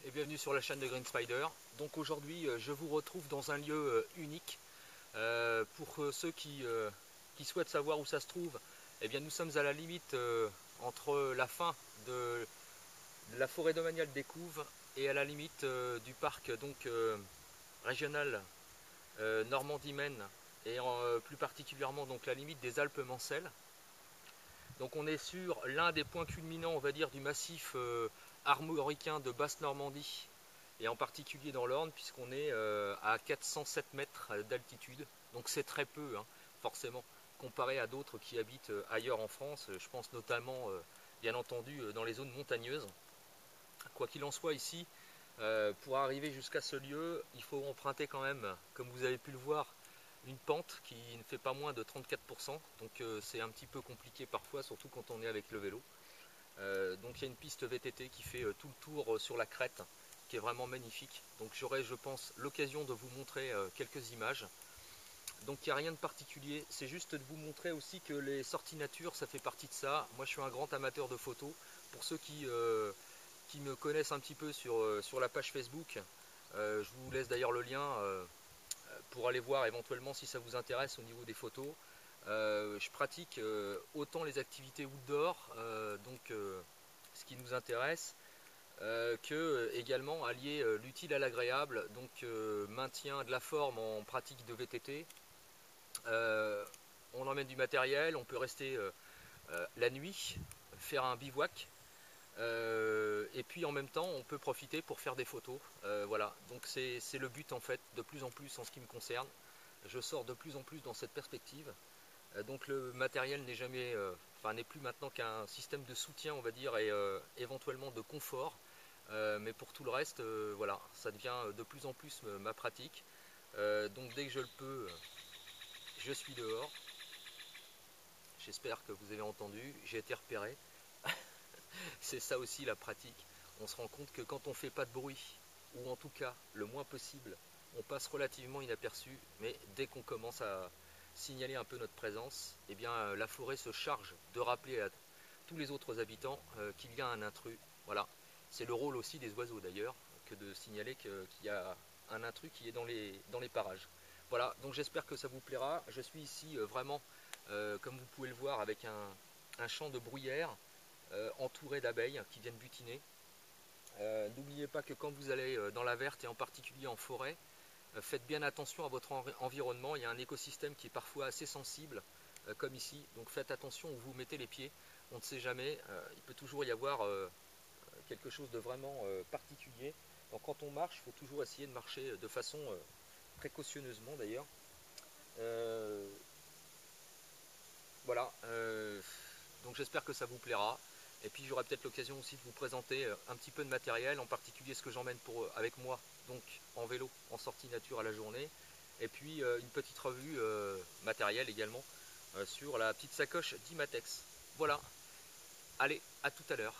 et bienvenue sur la chaîne de Green Spider. Donc aujourd'hui je vous retrouve dans un lieu unique. Pour ceux qui souhaitent savoir où ça se trouve, eh bien nous sommes à la limite entre la fin de la forêt domaniale des Couves et à la limite du parc régional Normandie-Maine et plus particulièrement donc la limite des Alpes-Mancelles. Donc on est sur l'un des points culminants, on va dire, du massif armoricain de Basse-Normandie, et en particulier dans l'Orne, puisqu'on est à 407 mètres d'altitude. Donc c'est très peu, hein, forcément, comparé à d'autres qui habitent ailleurs en France. Je pense notamment, bien entendu, dans les zones montagneuses. Quoi qu'il en soit, ici, pour arriver jusqu'à ce lieu, il faut emprunter quand même, comme vous avez pu le voir, une pente qui ne fait pas moins de 34%, donc c'est un petit peu compliqué parfois, surtout quand on est avec le vélo. Donc il y a une piste VTT qui fait tout le tour sur la crête, qui est vraiment magnifique. Donc j'aurai, je pense, l'occasion de vous montrer quelques images. Donc il n'y a rien de particulier, c'est juste de vous montrer aussi que les sorties nature, ça fait partie de ça. Moi je suis un grand amateur de photos. Pour ceux qui me connaissent un petit peu sur la page Facebook, je vous laisse d'ailleurs le lien pour aller voir éventuellement si ça vous intéresse au niveau des photos. Je pratique autant les activités outdoor, ce qui nous intéresse, que également allier l'utile à l'agréable, donc maintien de la forme en pratique de VTT. On emmène du matériel, on peut rester la nuit, faire un bivouac. Et puis en même temps on peut profiter pour faire des photos. Voilà, donc c'est le but en fait, de plus en plus en ce qui me concerne. Je sors de plus en plus dans cette perspective. Donc le matériel n'est jamais, n'est plus maintenant qu'un système de soutien, on va dire, et éventuellement de confort. Mais pour tout le reste, voilà, ça devient de plus en plus ma pratique. Donc dès que je le peux, je suis dehors. J'espère que vous avez entendu, j'ai été repéré. C'est ça aussi la pratique. On se rend compte que quand on ne fait pas de bruit, ou en tout cas le moins possible, on passe relativement inaperçu, mais dès qu'on commence à signaler un peu notre présence, eh bien la forêt se charge de rappeler à tous les autres habitants qu'il y a un intrus. Voilà, c'est le rôle aussi des oiseaux d'ailleurs, que de signaler qu'il y a un intrus qui est dans les parages. Voilà, donc j'espère que ça vous plaira. Je suis ici vraiment, comme vous pouvez le voir, avec un champ de bruyère entouré d'abeilles qui viennent butiner. N'oubliez pas que quand vous allez dans la verte et en particulier en forêt, faites bien attention à votre environnement. Il y a un écosystème qui est parfois assez sensible, comme ici. Donc faites attention où vous mettez les pieds. On ne sait jamais. Il peut toujours y avoir quelque chose de vraiment particulier. Donc quand on marche, il faut toujours essayer de marcher de façon précautionneusement d'ailleurs. Voilà. Donc j'espère que ça vous plaira. Et puis j'aurai peut-être l'occasion aussi de vous présenter un petit peu de matériel, en particulier ce que j'emmène avec moi, donc en vélo, en sortie nature à la journée. Et puis une petite revue matérielle également sur la petite sacoche d'Imatex. Voilà, allez, à tout à l'heure.